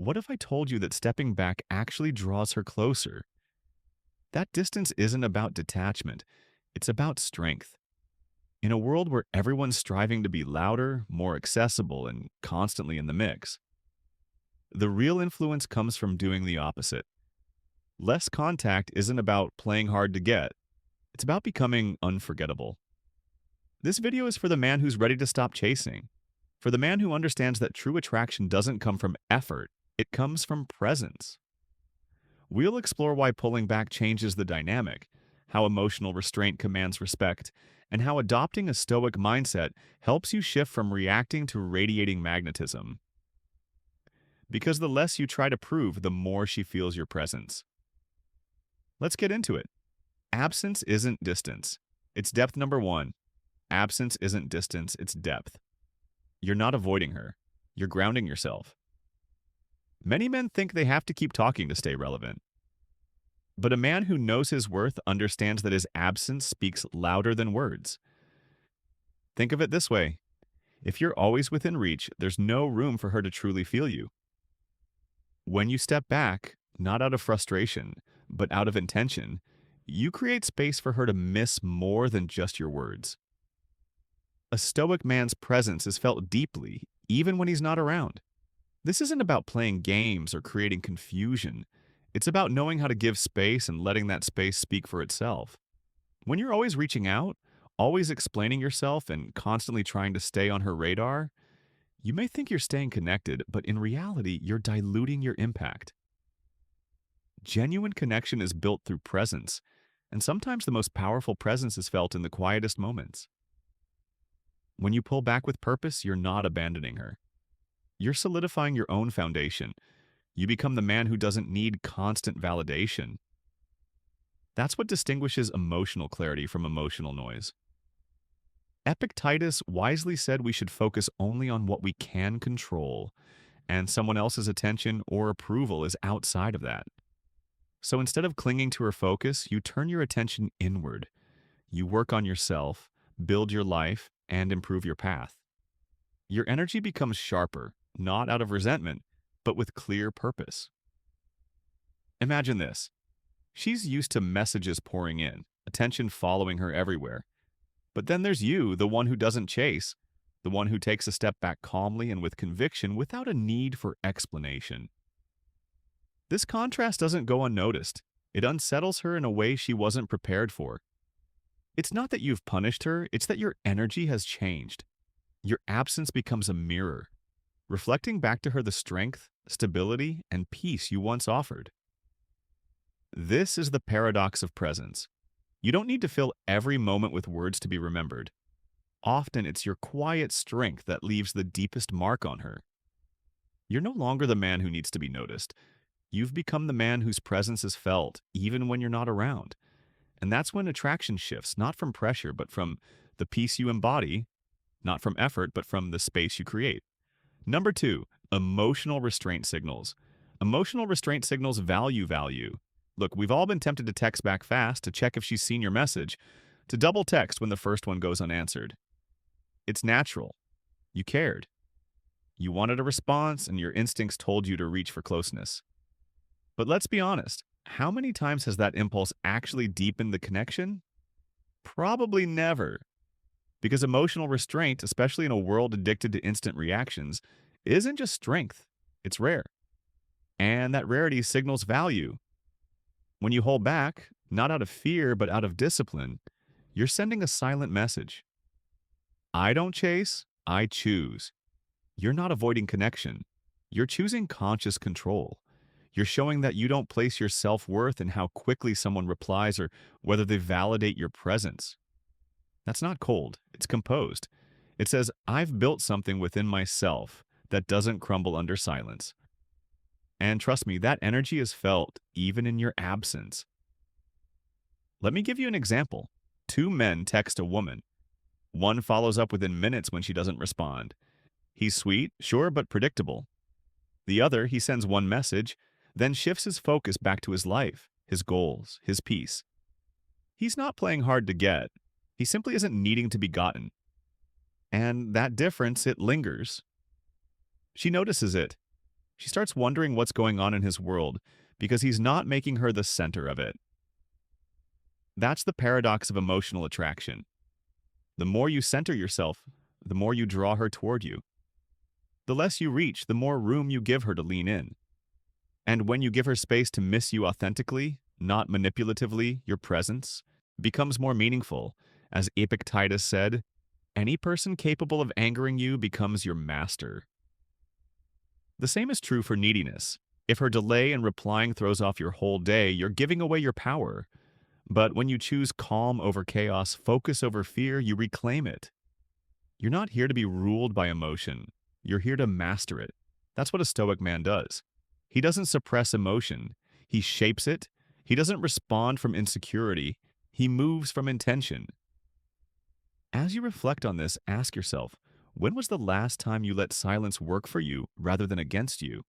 What if I told you that stepping back actually draws her closer? That distance isn't about detachment, it's about strength. In a world where everyone's striving to be louder, more accessible, and constantly in the mix, the real influence comes from doing the opposite. Less contact isn't about playing hard to get, it's about becoming unforgettable. This video is for the man who's ready to stop chasing, for the man who understands that true attraction doesn't come from effort, it comes from presence. We'll explore why pulling back changes the dynamic, how emotional restraint commands respect, and how adopting a stoic mindset helps you shift from reacting to radiating magnetism. Because the less you try to prove, the more she feels your presence. Let's get into it. Absence isn't distance. It's depth number one. Absence isn't distance, it's depth. You're not avoiding her. You're grounding yourself. Many men think they have to keep talking to stay relevant. But a man who knows his worth understands that his absence speaks louder than words. Think of it this way. If you're always within reach, there's no room for her to truly feel you. When you step back, not out of frustration, but out of intention, you create space for her to miss more than just your words. A stoic man's presence is felt deeply, even when he's not around. This isn't about playing games or creating confusion. It's about knowing how to give space and letting that space speak for itself. When you're always reaching out, always explaining yourself, and constantly trying to stay on her radar, you may think you're staying connected, but in reality, you're diluting your impact. Genuine connection is built through presence, and sometimes the most powerful presence is felt in the quietest moments. When you pull back with purpose, you're not abandoning her. You're solidifying your own foundation. You become the man who doesn't need constant validation. That's what distinguishes emotional clarity from emotional noise. Epictetus wisely said we should focus only on what we can control, and someone else's attention or approval is outside of that. So instead of clinging to her focus, you turn your attention inward. You work on yourself, build your life, and improve your path. Your energy becomes sharper, not out of resentment, but with clear purpose. Imagine this. She's used to messages pouring in, attention following her everywhere. But then there's you, the one who doesn't chase, the one who takes a step back calmly and with conviction without a need for explanation. This contrast doesn't go unnoticed. It unsettles her in a way she wasn't prepared for. It's not that you've punished her, it's that your energy has changed. Your absence becomes a mirror, reflecting back to her the strength, stability, and peace you once offered. This is the paradox of presence. You don't need to fill every moment with words to be remembered. Often it's your quiet strength that leaves the deepest mark on her. You're no longer the man who needs to be noticed. You've become the man whose presence is felt, even when you're not around. And that's when attraction shifts, not from pressure, but from the peace you embody, not from effort, but from the space you create. Number two, emotional restraint signals. Emotional restraint signals value. Look, we've all been tempted to text back fast to check if she's seen your message, to double text when the first one goes unanswered. It's natural. You cared. You wanted a response, and your instincts told you to reach for closeness. But let's be honest, how many times has that impulse actually deepened the connection? Probably never. Because emotional restraint, especially in a world addicted to instant reactions, isn't just strength, it's rare. And that rarity signals value. When you hold back, not out of fear, but out of discipline, you're sending a silent message. I don't chase, I choose. You're not avoiding connection. You're choosing conscious control. You're showing that you don't place your self-worth in how quickly someone replies or whether they validate your presence. That's not cold, it's composed. It says, I've built something within myself that doesn't crumble under silence. And trust me, that energy is felt even in your absence. Let me give you an example. Two men text a woman. One follows up within minutes when she doesn't respond. He's sweet, sure, but predictable. The other, he sends one message, then shifts his focus back to his life, his goals, his peace. He's not playing hard to get. He simply isn't needing to be gotten. And that difference, it lingers. She notices it. She starts wondering what's going on in his world because he's not making her the center of it. That's the paradox of emotional attraction. The more you center yourself, the more you draw her toward you. The less you reach, the more room you give her to lean in. And when you give her space to miss you authentically, not manipulatively, your presence becomes more meaningful. As Epictetus said, any person capable of angering you becomes your master. The same is true for neediness. If her delay in replying throws off your whole day, you're giving away your power. But when you choose calm over chaos, focus over fear, you reclaim it. You're not here to be ruled by emotion. You're here to master it. That's what a Stoic man does. He doesn't suppress emotion. He shapes it. He doesn't respond from insecurity. He moves from intention. As you reflect on this, ask yourself, when was the last time you let silence work for you rather than against you?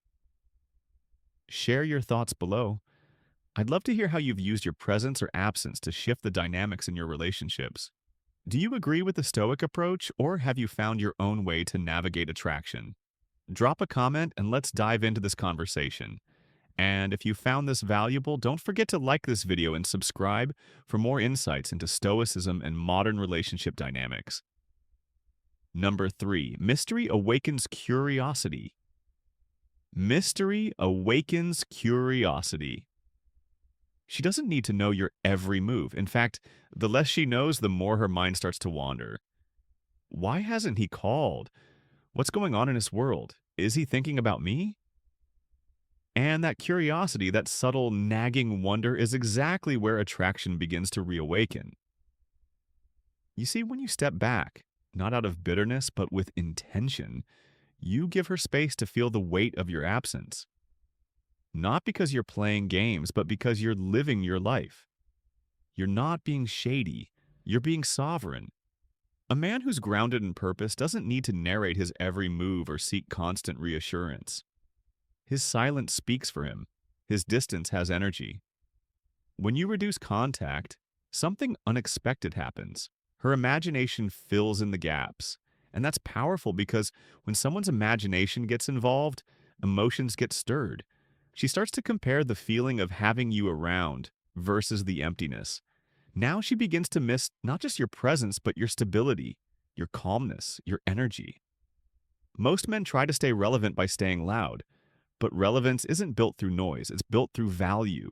Share your thoughts below. I'd love to hear how you've used your presence or absence to shift the dynamics in your relationships. Do you agree with the Stoic approach, or have you found your own way to navigate attraction? Drop a comment and let's dive into this conversation. And if you found this valuable, don't forget to like this video and subscribe for more insights into Stoicism and modern relationship dynamics. Number 3, mystery awakens curiosity. Mystery awakens curiosity. She doesn't need to know your every move. In fact, the less she knows, the more her mind starts to wander. Why hasn't he called? What's going on in his world? Is he thinking about me? And that curiosity, that subtle nagging wonder, is exactly where attraction begins to reawaken. You see, when you step back, not out of bitterness, but with intention, you give her space to feel the weight of your absence. Not because you're playing games, but because you're living your life. You're not being shady. You're being sovereign. A man who's grounded in purpose doesn't need to narrate his every move or seek constant reassurance. His silence speaks for him. His distance has energy. When you reduce contact, something unexpected happens. Her imagination fills in the gaps. And that's powerful because when someone's imagination gets involved, emotions get stirred. She starts to compare the feeling of having you around versus the emptiness. Now she begins to miss not just your presence, but your stability, your calmness, your energy. Most men try to stay relevant by staying loud, but relevance isn't built through noise, it's built through value.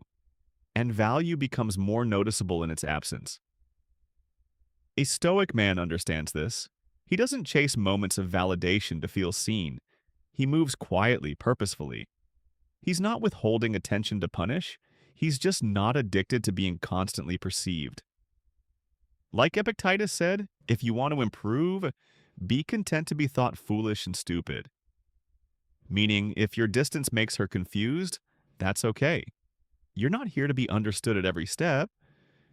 And value becomes more noticeable in its absence. A Stoic man understands this. He doesn't chase moments of validation to feel seen. He moves quietly, purposefully. He's not withholding attention to punish. He's just not addicted to being constantly perceived. Like Epictetus said, if you want to improve, be content to be thought foolish and stupid. Meaning, if your distance makes her confused, that's okay. You're not here to be understood at every step.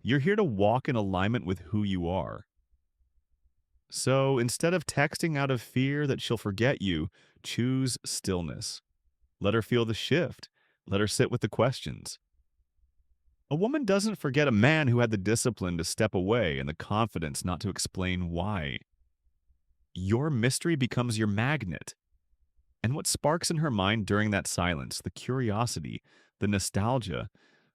You're here to walk in alignment with who you are. So instead of texting out of fear that she'll forget you, choose stillness. Let her feel the shift. Let her sit with the questions. A woman doesn't forget a man who had the discipline to step away and the confidence not to explain why. Your mystery becomes your magnet. And what sparks in her mind during that silence, the curiosity, the nostalgia,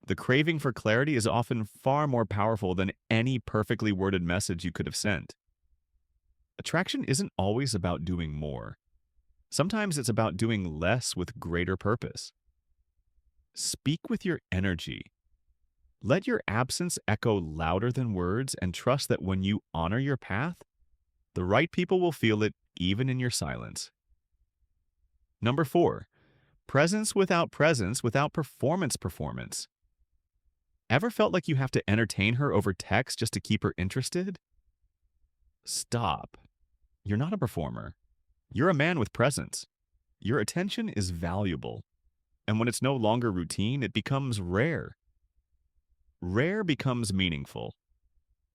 the craving for clarity, is often far more powerful than any perfectly worded message you could have sent. Attraction isn't always about doing more. Sometimes it's about doing less with greater purpose. Speak with your energy. Let your absence echo louder than words, and trust that when you honor your path, the right people will feel it even in your silence. Number 4, presence without performance. Ever felt like you have to entertain her over text just to keep her interested? Stop. You're not a performer. You're a man with presence. Your attention is valuable. And when it's no longer routine, it becomes rare. Rare becomes meaningful.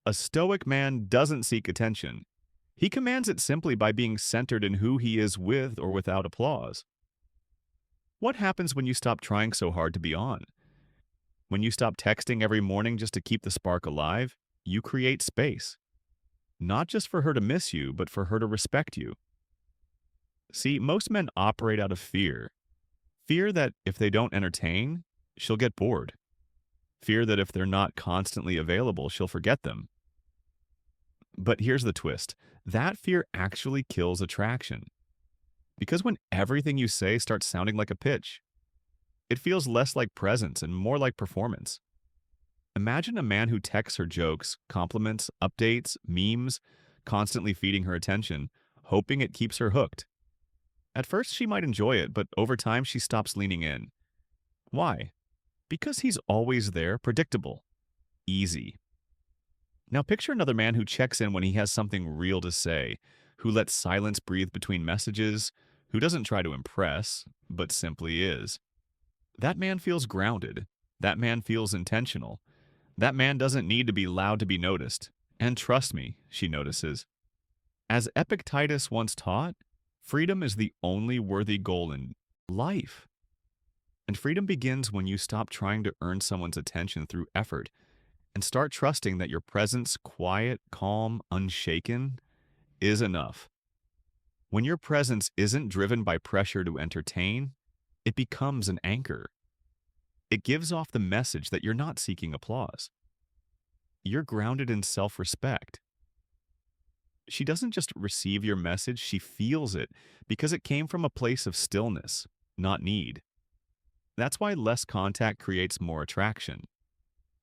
A Stoic man doesn't seek attention. He commands it simply by being centered in who he is with or without applause. What happens when you stop trying so hard to be on? When you stop texting every morning just to keep the spark alive, you create space. Not just for her to miss you, but for her to respect you. See, most men operate out of fear. Fear that if they don't entertain, she'll get bored. Fear that if they're not constantly available, she'll forget them. But here's the twist. That fear actually kills attraction. Because when everything you say starts sounding like a pitch, it feels less like presence and more like performance. Imagine a man who texts her jokes, compliments, updates, memes, constantly feeding her attention, hoping it keeps her hooked. At first, she might enjoy it, but over time, she stops leaning in. Why? Because he's always there, predictable, easy. Now, picture another man who checks in when he has something real to say, who lets silence breathe between messages, who doesn't try to impress, but simply is. That man feels grounded. That man feels intentional. That man doesn't need to be loud to be noticed. And trust me, she notices. As Epictetus once taught, freedom is the only worthy goal in life. And freedom begins when you stop trying to earn someone's attention through effort and start trusting that your presence, quiet, calm, unshaken, is enough. When your presence isn't driven by pressure to entertain, it becomes an anchor. It gives off the message that you're not seeking applause. You're grounded in self-respect. She doesn't just receive your message, she feels it because it came from a place of stillness, not need. That's why less contact creates more attraction.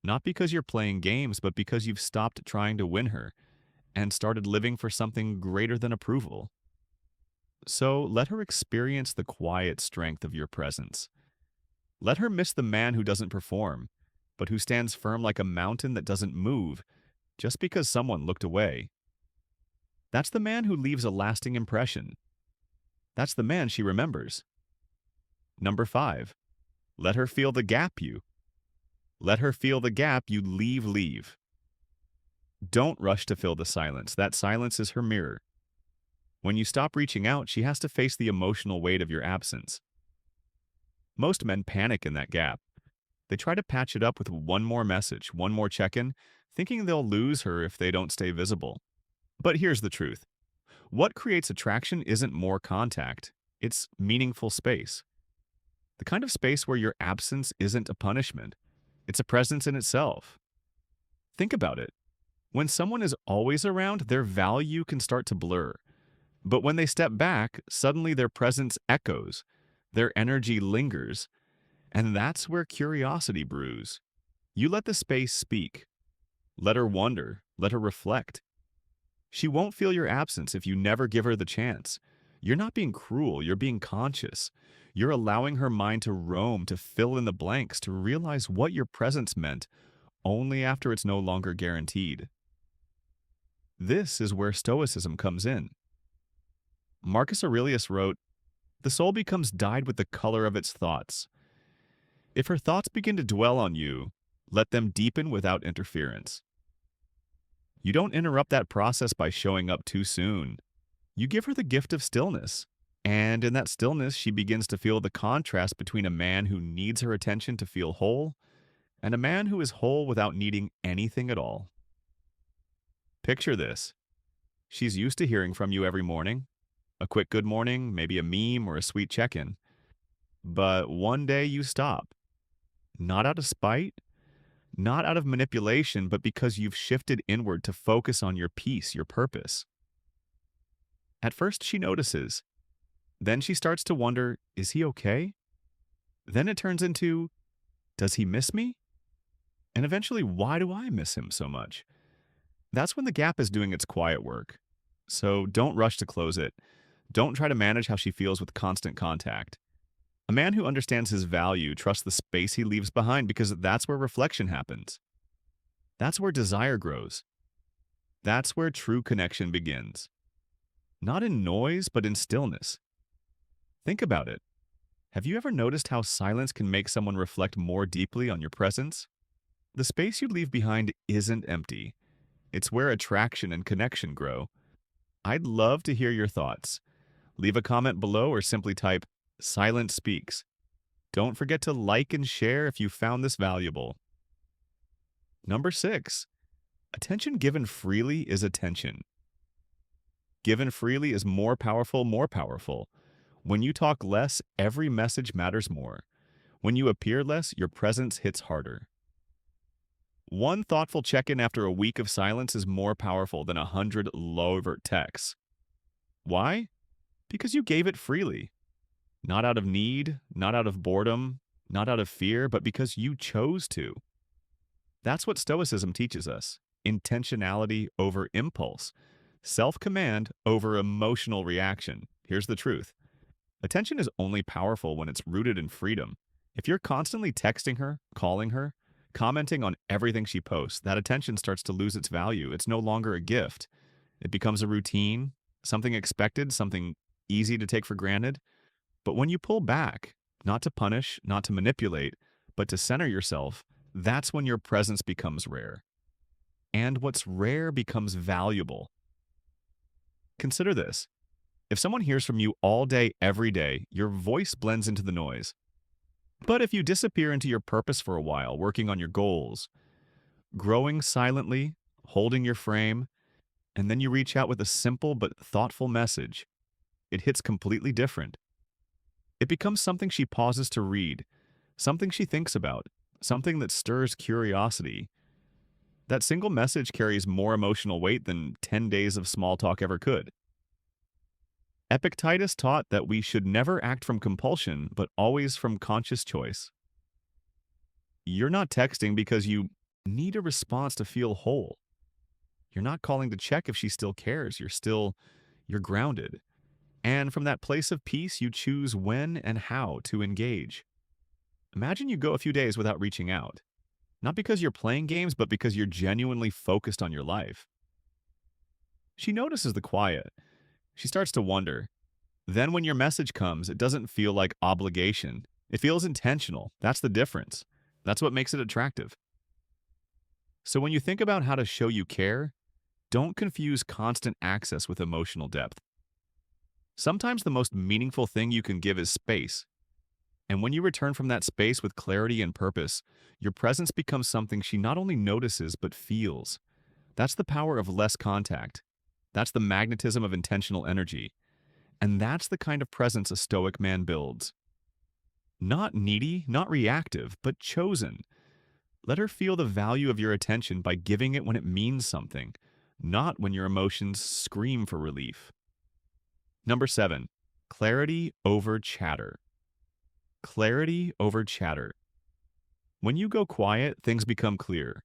Not because you're playing games, but because you've stopped trying to win her and started living for something greater than approval. So let her experience the quiet strength of your presence. Let her miss the man who doesn't perform, but who stands firm like a mountain that doesn't move just because someone looked away. That's the man who leaves a lasting impression. That's the man she remembers. Number 5, let her feel the gap you. Let her feel the gap you leave. Don't rush to fill the silence. That silence is her mirror. When you stop reaching out, she has to face the emotional weight of your absence. Most men panic in that gap. They try to patch it up with one more message, one more check-in, thinking they'll lose her if they don't stay visible. But here's the truth. What creates attraction isn't more contact. It's meaningful space. The kind of space where your absence isn't a punishment. It's a presence in itself. Think about it. When someone is always around, their value can start to blur. But when they step back, suddenly their presence echoes. Their energy lingers. And that's where curiosity brews. You let the space speak. Let her wonder. Let her reflect. She won't feel your absence if you never give her the chance. You're not being cruel, you're being conscious. You're allowing her mind to roam, to fill in the blanks, to realize what your presence meant only after it's no longer guaranteed. This is where Stoicism comes in. Marcus Aurelius wrote, "The soul becomes dyed with the color of its thoughts. If her thoughts begin to dwell on you, let them deepen without interference." You don't interrupt that process by showing up too soon. You give her the gift of stillness. And in that stillness, she begins to feel the contrast between a man who needs her attention to feel whole and a man who is whole without needing anything at all. Picture this. She's used to hearing from you every morning. A quick good morning, maybe a meme or a sweet check-in. But one day you stop. Not out of spite, not out of manipulation, but because you've shifted inward to focus on your peace, your purpose. At first, she notices. Then she starts to wonder, is he okay? Then it turns into, does he miss me? And eventually, why do I miss him so much? That's when the gap is doing its quiet work. So don't rush to close it. Don't try to manage how she feels with constant contact. A man who understands his value trusts the space he leaves behind because that's where reflection happens. That's where desire grows. That's where true connection begins. Not in noise, but in stillness. Think about it. Have you ever noticed how silence can make someone reflect more deeply on your presence? The space you leave behind isn't empty. It's where attraction and connection grow. I'd love to hear your thoughts. Leave a comment below or simply type, "Silence Speaks." Don't forget to like and share if you found this valuable. Number 6. Attention given freely is attention. Given freely is more powerful, more powerful. When you talk less, every message matters more. When you appear less, your presence hits harder. One thoughtful check-in after a week of silence is more powerful than 100 low-overt texts. Why? Because you gave it freely. Not out of need, not out of boredom, not out of fear, but because you chose to. That's what Stoicism teaches us. Intentionality over impulse. Self-command over emotional reaction. Here's the truth. Attention is only powerful when it's rooted in freedom. If you're constantly texting her, calling her, commenting on everything she posts, that attention starts to lose its value. It's no longer a gift. It becomes a routine, something expected, something easy to take for granted. But when you pull back, not to punish, not to manipulate, but to center yourself, that's when your presence becomes rare. And what's rare becomes valuable. Consider this. If someone hears from you all day, every day, your voice blends into the noise. But if you disappear into your purpose for a while, working on your goals, growing silently, holding your frame, and then you reach out with a simple but thoughtful message, it hits completely different. It becomes something she pauses to read, something she thinks about, something that stirs curiosity. That single message carries more emotional weight than 10 days of small talk ever could. Epictetus taught that we should never act from compulsion, but always from conscious choice. You're not texting because you need a response to feel whole. You're not calling to check if she still cares. You're grounded. And from that place of peace, you choose when and how to engage. Imagine you go a few days without reaching out. Not because you're playing games, but because you're genuinely focused on your life. She notices the quiet. She starts to wonder. Then when your message comes, it doesn't feel like obligation. It feels intentional. That's the difference. That's what makes it attractive. So when you think about how to show you care, don't confuse constant access with emotional depth. Sometimes the most meaningful thing you can give is space. And when you return from that space with clarity and purpose, your presence becomes something she not only notices but feels. That's the power of less contact. That's the magnetism of intentional energy. And that's the kind of presence a Stoic man builds. Not needy, not reactive, but chosen. Let her feel the value of your attention by giving it when it means something, not when your emotions scream for relief. Number 7, clarity over chatter. Clarity over chatter. When you go quiet, things become clear.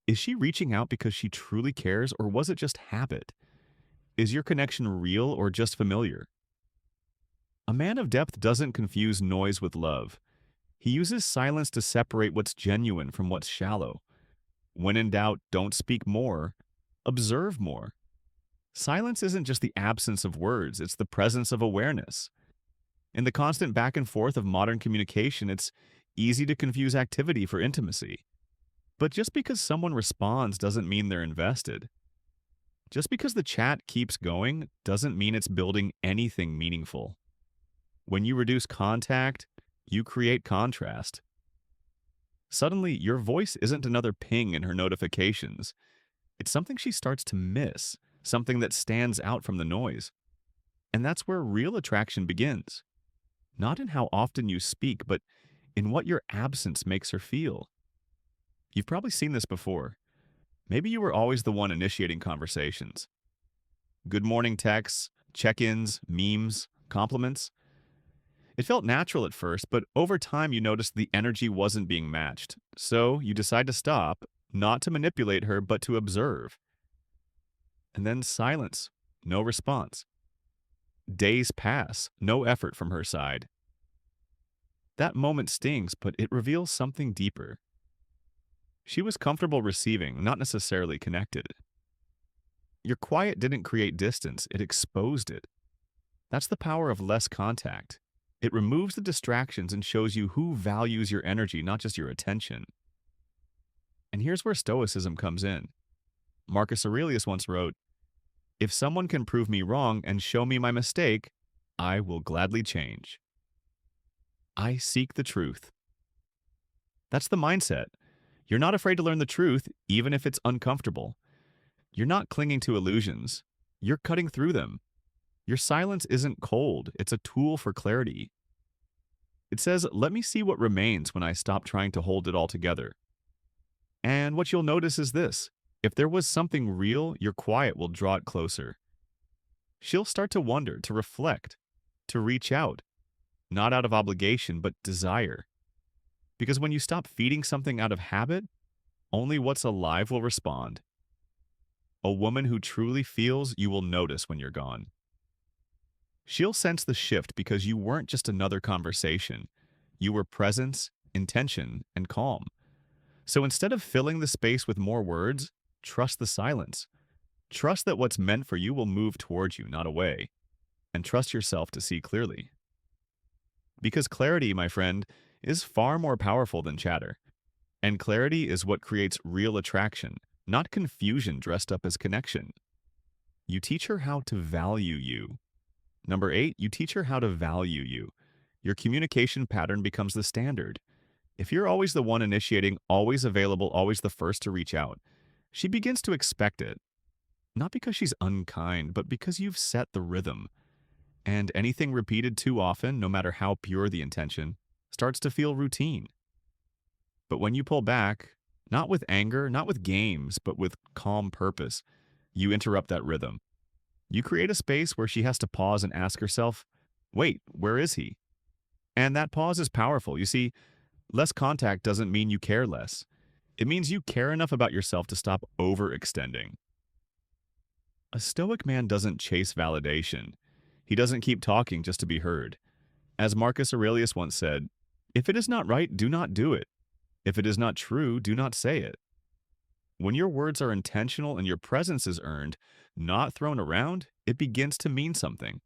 Is she reaching out because she truly cares, or was it just habit? Is your connection real or just familiar? A man of depth doesn't confuse noise with love. He uses silence to separate what's genuine from what's shallow. When in doubt, don't speak more, observe more. Silence isn't just the absence of words, it's the presence of awareness. In the constant back and forth of modern communication, it's easy to confuse activity for intimacy. But just because someone responds doesn't mean they're invested. Just because the chat keeps going doesn't mean it's building anything meaningful. When you reduce contact, you create contrast. Suddenly, your voice isn't another ping in her notifications. It's something she starts to miss, something that stands out from the noise. And that's where real attraction begins. Not in how often you speak, but in what your absence makes her feel. You've probably seen this before. Maybe you were always the one initiating conversations. Good morning texts, check-ins, memes, compliments. It felt natural at first, but over time you noticed the energy wasn't being matched. So you decide to stop, not to manipulate her, but to observe. And then silence, no response. Days pass, no effort from her side. That moment stings, but it reveals something deeper. She was comfortable receiving, not necessarily connected. Your quiet didn't create distance, it exposed it. That's the power of less contact. It removes the distractions and shows you who values your energy, not just your attention. And here's where Stoicism comes in. Marcus Aurelius once wrote, "If someone can prove me wrong and show me my mistake, I will gladly change." I seek the truth. That's the mindset. You're not afraid to learn the truth, even if it's uncomfortable. You're not clinging to illusions. You're cutting through them. Your silence isn't cold, it's a tool for clarity. It says, let me see what remains when I stop trying to hold it all together. And what you'll notice is this: if there was something real, your quiet will draw it closer. She'll start to wonder, to reflect, to reach out, not out of obligation, but desire. Because when you stop feeding something out of habit, only what's alive will respond. A woman who truly feels you will notice when you're gone. She'll sense the shift because you weren't just another conversation. You were presence, intention, and calm. So instead of filling the space with more words, trust the silence. Trust that what's meant for you will move towards you, not away. And trust yourself to see clearly. Because clarity, my friend, is far more powerful than chatter. And clarity is what creates real attraction, not confusion dressed up as connection. You teach her how to value you. Number 8, you teach her how to value you. Your communication pattern becomes the standard. If you're always the one initiating, always available, always the first to reach out, she begins to expect it. Not because she's unkind, but because you've set the rhythm. And anything repeated too often, no matter how pure the intention, starts to feel routine. But when you pull back, not with anger, not with games, but with calm purpose, you interrupt that rhythm. You create a space where she has to pause and ask herself, wait, where is he? And that pause is powerful. You see, less contact doesn't mean you care less. It means you care enough about yourself to stop overextending. A stoic man doesn't chase validation. He doesn't keep talking just to be heard. As Marcus Aurelius once said, if it is not right, do not do it. If it is not true, do not say it. When your words are intentional and your presence is earned, not thrown around, it begins to mean something.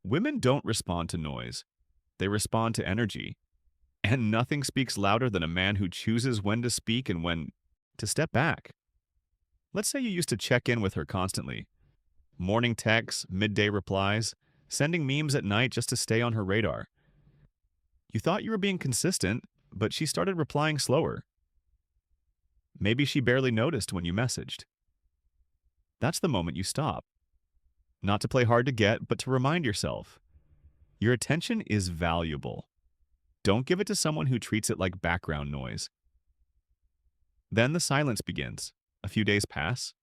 Women don't respond to noise. They respond to energy. And nothing speaks louder than a man who chooses when to speak and when to step back. Let's say you used to check in with her constantly. Morning texts, midday replies, sending memes at night just to stay on her radar. You thought you were being consistent, but she started replying slower. Maybe she barely noticed when you messaged. That's the moment you stop. Not to play hard to get, but to remind yourself. Your attention is valuable. Don't give it to someone who treats it like background noise. Then the silence begins. A few days pass.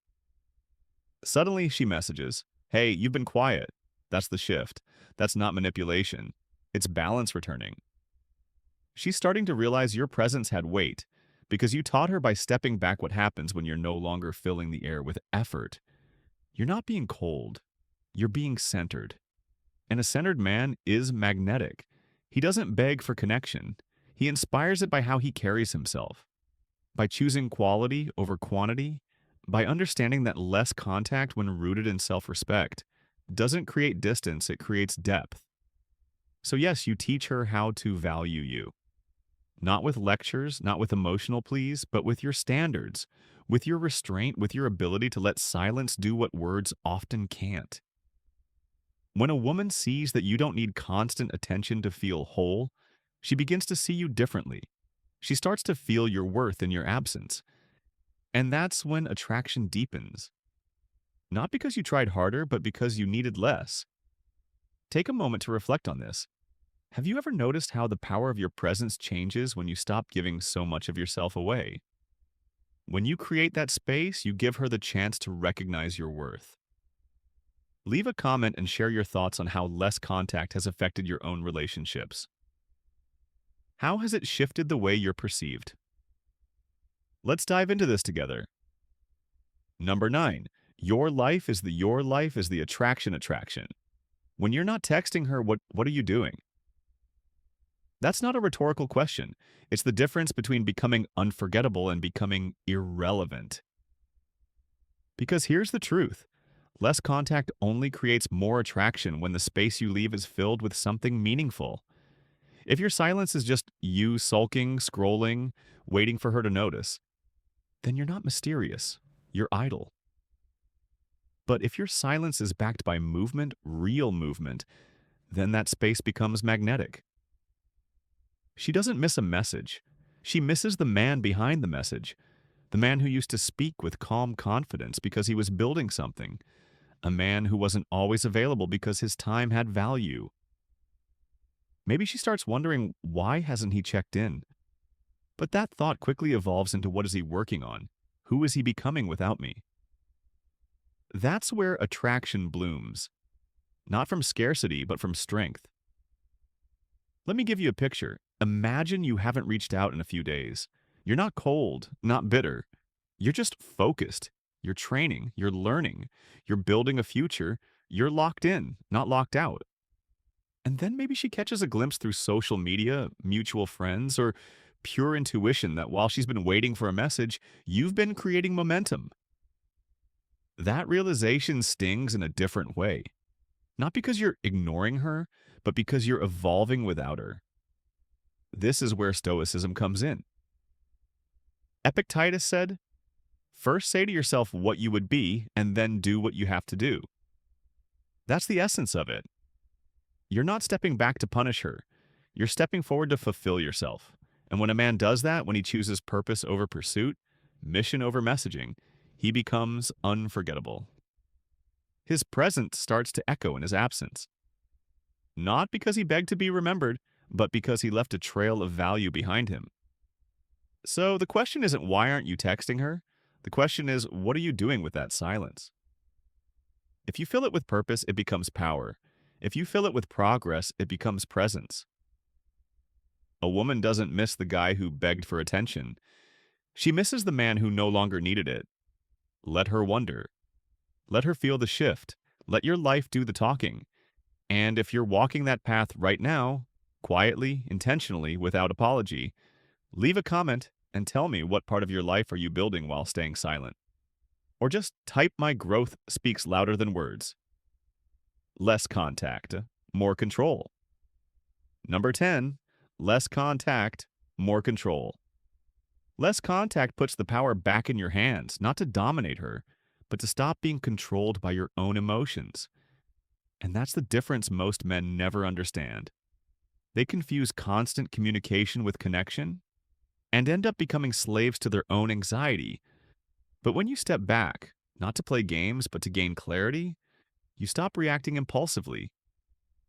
Suddenly she messages, hey, you've been quiet. That's the shift. That's not manipulation. It's balance returning. She's starting to realize your presence had weight because you taught her by stepping back what happens when you're no longer filling the air with effort. You're not being cold. You're being centered. And a centered man is magnetic. He doesn't beg for connection. He inspires it by how he carries himself. By choosing quality over quantity, by understanding that less contact when rooted in self-respect doesn't create distance, it creates depth. So yes, you teach her how to value you. Not with lectures, not with emotional pleas, but with your standards, with your restraint, with your ability to let silence do what words often can't. When a woman sees that you don't need constant attention to feel whole, she begins to see you differently. She starts to feel your worth in your absence. And that's when attraction deepens. Not because you tried harder, but because you needed less. Take a moment to reflect on this. Have you ever noticed how the power of your presence changes when you stop giving so much of yourself away? When you create that space, you give her the chance to recognize your worth. Leave a comment and share your thoughts on how less contact has affected your own relationships. How has it shifted the way you're perceived? Let's dive into this together. Number 9, your life is the attraction. When you're not texting her, what are you doing? That's not a rhetorical question. It's the difference between becoming unforgettable and becoming irrelevant. Because here's the truth. Less contact only creates more attraction when the space you leave is filled with something meaningful. If your silence is just you sulking, scrolling, waiting for her to notice, then you're not mysterious. You're idle. But if your silence is backed by movement, real movement, then that space becomes magnetic. She doesn't miss a message. She misses the man behind the message, the man who used to speak with calm confidence because he was building something, a man who wasn't always available because his time had value. Maybe she starts wondering, why hasn't he checked in? But that thought quickly evolves into, what is he working on? Who is he becoming without me? That's where attraction blooms, not from scarcity, but from strength. Let me give you a picture. Imagine you haven't reached out in a few days. You're not cold, not bitter. You're just focused. You're training, you're learning, you're building a future. You're locked in, not locked out. And then maybe she catches a glimpse through social media, mutual friends, or pure intuition that while she's been waiting for a message, you've been creating momentum. That realization stings in a different way. Not because you're ignoring her, but because you're evolving without her. This is where Stoicism comes in. Epictetus said, "First say to yourself what you would be, and then do what you have to do." That's the essence of it. You're not stepping back to punish her. You're stepping forward to fulfill yourself. And when a man does that, when he chooses purpose over pursuit, mission over messaging, he becomes unforgettable. His presence starts to echo in his absence. Not because he begged to be remembered, but because he left a trail of value behind him. So the question isn't, why aren't you texting her? The question is, what are you doing with that silence? If you fill it with purpose, it becomes power. If you fill it with progress, it becomes presence. A woman doesn't miss the guy who begged for attention. She misses the man who no longer needed it. Let her wonder. Let her feel the shift. Let your life do the talking. And if you're walking that path right now, quietly, intentionally, without apology, leave a comment and tell me, what part of your life are you building while staying silent? Or just type, "My growth speaks louder than words." Less contact, more control. Number 10, less contact, more control. Less contact puts the power back in your hands, not to dominate her, but to stop being controlled by your own emotions. And that's the difference most men never understand. They confuse constant communication with connection and end up becoming slaves to their own anxiety. But when you step back, not to play games, but to gain clarity, you stop reacting impulsively.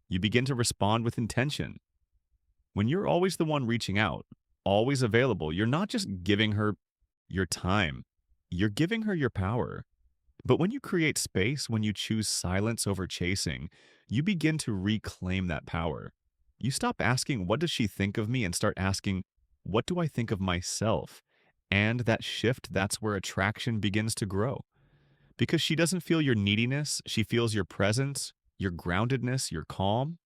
You begin to respond with intention. When you're always the one reaching out, always available, you're not just giving her your time, you're giving her your power. But when you create space, when you choose silence over chasing, you begin to reclaim that power. You stop asking, "What does she think of me?" and start asking, "What do I think of myself?" And that shift, that's where attraction begins to grow. Because she doesn't feel your neediness, she feels your presence, your groundedness, your calm.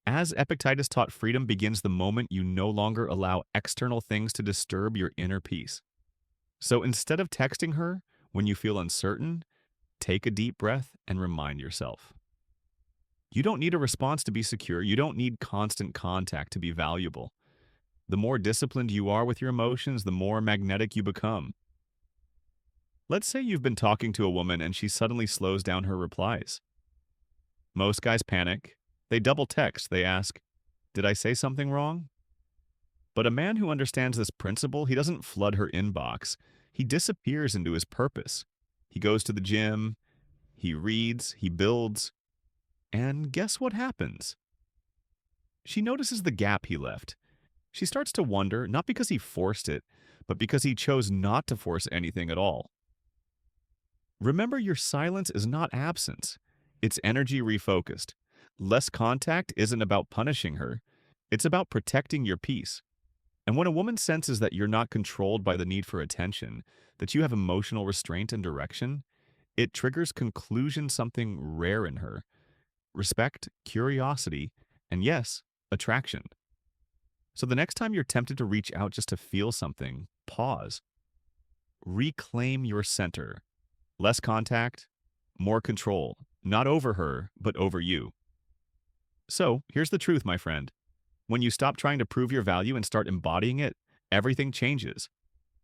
As Epictetus taught, freedom begins the moment you no longer allow external things to disturb your inner peace. So instead of texting her when you feel uncertain, take a deep breath and remind yourself. You don't need a response to be secure. You don't need constant contact to be valuable. The more disciplined you are with your emotions, the more magnetic you become. Let's say you've been talking to a woman and she suddenly slows down her replies. Most guys panic. They double text. They ask, "Did I say something wrong?" But a man who understands this principle, he doesn't flood her inbox. He disappears into his purpose. He goes to the gym, he reads, he builds, and guess what happens? She notices the gap he left. She starts to wonder, not because he forced it, but because he chose not to force anything at all. Remember, your silence is not absence. It's energy refocused. Less contact isn't about punishing her. It's about protecting your peace. And when a woman senses that you're not controlled by the need for attention, that you have emotional restraint and direction, it triggers conclusion, something rare in her. Respect, curiosity, and yes, attraction. So the next time you're tempted to reach out just to feel something, pause. Reclaim your center. Less contact, more control. Not over her, but over you. So here's the truth, my friend. When you stop trying to prove your value and start embodying it, everything changes.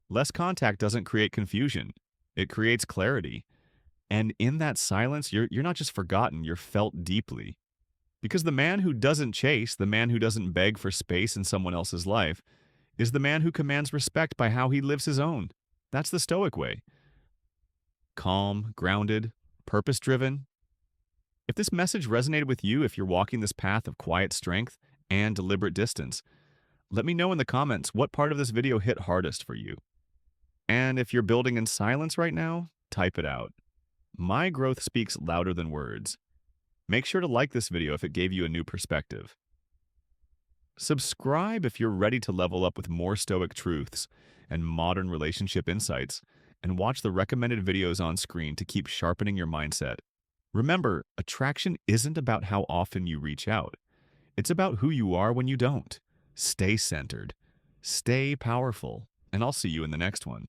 Less contact doesn't create confusion. It creates clarity. And in that silence, you're not just forgotten, you're felt deeply. Because the man who doesn't chase, the man who doesn't beg for space in someone else's life, is the man who commands respect by how he lives his own. That's the Stoic way. Calm, grounded, purpose-driven. If this message resonated with you, if you're walking this path of quiet strength and deliberate distance, let me know in the comments what part of this video hit hardest for you. And if you're building in silence right now, type it out. My growth speaks louder than words. Make sure to like this video if it gave you a new perspective. Subscribe if you're ready to level up with more Stoic truths and modern relationship insights, and watch the recommended videos on screen to keep sharpening your mindset. Remember, attraction isn't about how often you reach out. It's about who you are when you don't. Stay centered, stay powerful, and I'll see you in the next one.